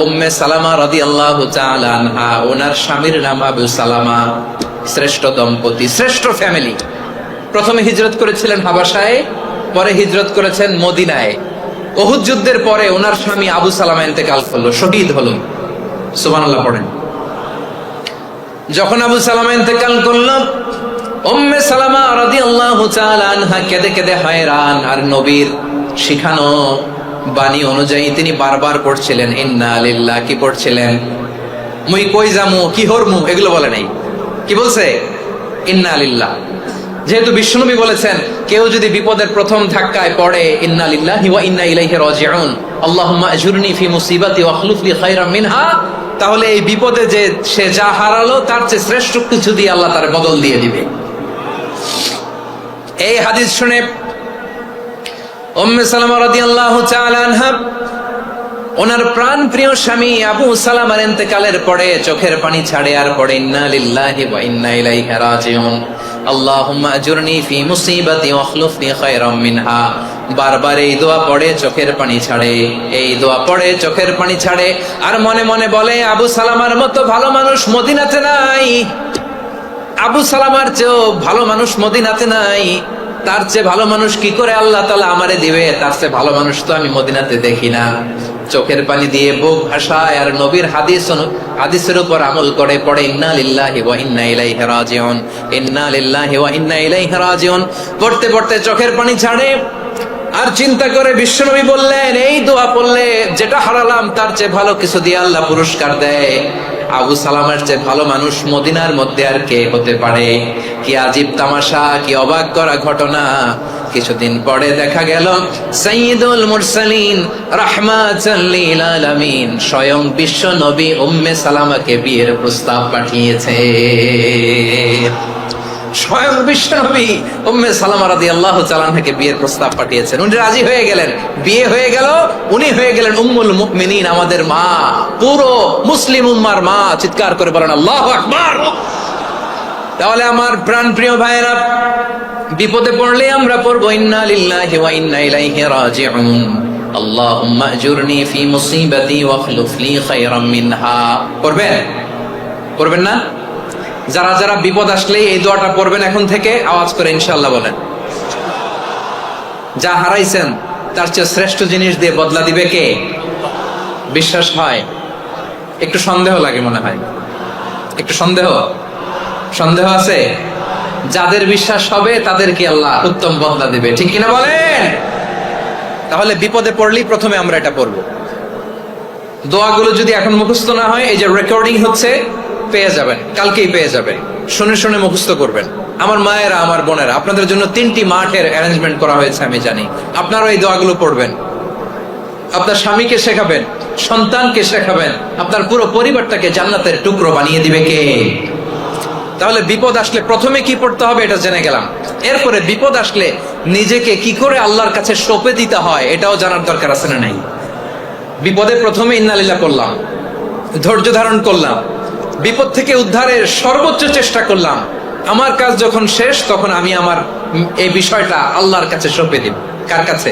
উম্মে সালামা রাদিয়াল্লাহু তাআলা আনহা, ওনার স্বামীর নাম আবু সালামা। শ্রেষ্ঠ দম্পতি, শ্রেষ্ঠ ফ্যামিলি। প্রথমে হিজরত করেছিলেন হাবাসায়, পরে হিজরত করেছেন মদিনায়। উহুদ যুদ্ধের পরে ওনার স্বামী আবু সালামা ইন্তেকাল করলো, শহীদ হলো। সুবহানাল্লাহ পড়েন। যখন আবু সালামা ইন্তেকাল করলো, উম্মে সালামা রাদিয়াল্লাহু তাআলা আনহা কেঁদে কেঁদে হয়রান। আর নবীর শিখানো বাণী অনুযায়ী তিনি বারবার পড়ছিলেন ইন্না লিল্লাহ। কি পড়ছিলেন? মুই কই যামু, কি হরমু, এগুলো বলে নাই। কি বলছে? ইন্না লিল্লাহ। যেহেতু বিশ্বনবী বলেছেন, কেউ যদি বিপদের প্রথম ধাক্কায় পড়ে ইন্না লিল্লাহি ওয়া ইন্না ইলাইহি রাজিউন, আল্লাহুম্মা আজুরনি ফি মুসিবাতি ওয়া আখলুফ লি খায়রাম মিনহা, তাহলে এই বিপদে যে সে যা হারালো তার চেয়ে শ্রেষ্ঠ কিছু দিয়ে আল্লাহ তার বদল দিয়ে দিবে। এই হাদিস শুনে উম্মে সালামা রাদিয়াল্লাহু তাআলা আনহা ওনার প্রাণ প্রিয় স্বামী আবু সালামার ইন্তেকালের পরে চোখের পানি ছাড়ে আর পড়ে ইন্না লিল্লাহি ওয়া ইন্না ইলাইহি রাজিউন, আল্লাহুম্মা আজুরনি ফি মুসিবাতি ওয়া আখলুফ লি খায়রাম মিনহা। বারবার এই দোয়া পড়ে চোখের পানি ছাড়ে, এই দোয়া পড়ে চোখের পানি ছাড়ে। আর মনে মনে বলে, আবু সালামার মতো ভালো মানুষ মদিনাতে নাই, আবু সালামার চেয়েও ভালো মানুষ মদিনাতে নাই। তার চেয়ে ভালো মানুষ কি করে আল্লাহ তাআলা আমারে দিবে? তার চেয়ে ভালো মানুষ তো আমি মদিনাতে দেখি না। চোখের পানি দিয়ে বুক ভাসায় আর নবীর হাদিসের উপর আমল করে পড়ে ইন্না লিল্লাহি ওয়া ইন্না ইলাইহি রাজিউন, ইন্না লিল্লাহি ওয়া ইন্না ইলাইহি রাজিউন। পড়তে পড়তে চোখের পানি ছাড়ে আর চিন্তা করে বিশ্বনবী বললেন, এই দোয়া পড়লে যেটা হারালাম তার চেয়ে ভালো কিছু দিয়ে আল্লাহ পুরস্কার দেয়। আবু সালামার চেয়ে ভালো মানুষ মদিনার মধ্যে আর কে হতে পারে? কি আজীব তামাশা, কি অবাক করা ঘটনা। কিছুদিন পরে দেখা গেল সাইয়্যিদুল মুরসালিন রাহমাতাল লিল আলামিন স্বয়ং বিশ্ব নবী উম্মে সালামাকে বিয়ের প্রস্তাব পাঠিয়েছে। স্বয়ং বিশ্ব নবী উম্মে সালামা রাদিয়াল্লাহু তাআলা আনহাকে বিয়ের প্রস্তাব পাঠিয়েছেন। উনি রাজি হয়ে গেলেন, বিয়ে হয়ে গেল। উনি হয়ে গেলেন উম্মুল মুমিনিন, আমাদের মা, পুরো মুসলিম উম্মার মা। চিৎকার করে বলেন আল্লাহু আকবার। তাহলে আমার প্রাণ প্রিয় ভাইয়েরা, বিপদে পড়লে আমরা পড়বো ইন্না লিল্লাহি ওয়া ইন্না ইলাইহি রাজিউন, আল্লাহুম্মা আজুরনি ফি মুসিবাতি ওয়া আখলুফ লি খায়রাম মিনহা। পড়বেন? পড়বেন না? যারা যারা বিপদ আসলে এই দোয়াটা পড়বেন এখন থেকে আওয়াজ করে ইনশাআল্লাহ বলেন। যা হারাইছেন তার চেয়ে শ্রেষ্ঠ জিনিস দিয়ে বদলা দিবে কে? বিশ্বাস হয়? একটু সন্দেহ লাগে মনে হয়, একটু সন্দেহ আছে। যাদের বিশ্বাস হবে তাদেরকে আল্লাহ উত্তম বদলা দিবে, ঠিক কিনা বলেন? তাহলে বিপদে পড়লেই প্রথমে আমরা এটা পড়ব। দোয়াগুলো যদি এখন মুখস্থ না হয়, এই যে রেকর্ডিং হচ্ছে, পেয়ে যাবেন, কালকেই পেয়ে যাবেন। শুনে শুনে মুখস্থ করবেন। আমার মায়েরা, আমার বোনেরা, আপনাদের জন্য 3টি মাঠের অ্যারেঞ্জমেন্ট করা হয়েছে, আমি জানি। আপনারা এই দোয়াগুলো পড়বেন, আপনার স্বামীকে শেখাবেন, সন্তানকে শেখাবেন, আপনার পুরো পরিবারটাকে জান্নাতের টুকরো বানিয়ে দিবে কে? তাহলে বিপদ আসলে প্রথমে কি পড়তে হবে এটা জেনে গেলাম। এরপরে বিপদ আসলে নিজেকে কি করে আল্লাহর কাছে সঁপে দিতে হয় এটাও জানার দরকার আছে না নাই? বিপদে প্রথমে ইন্না লিল্লাহ করলাম, ধৈর্য ধারণ করলাম, বিপদ থেকে উদ্ধারের সর্বোচ্চ চেষ্টা করলাম। আমার কাজ যখন শেষ, তখন আমি আমার এই বিষয়টা আল্লাহর কাছে সঁপে দিব। কার কাছে?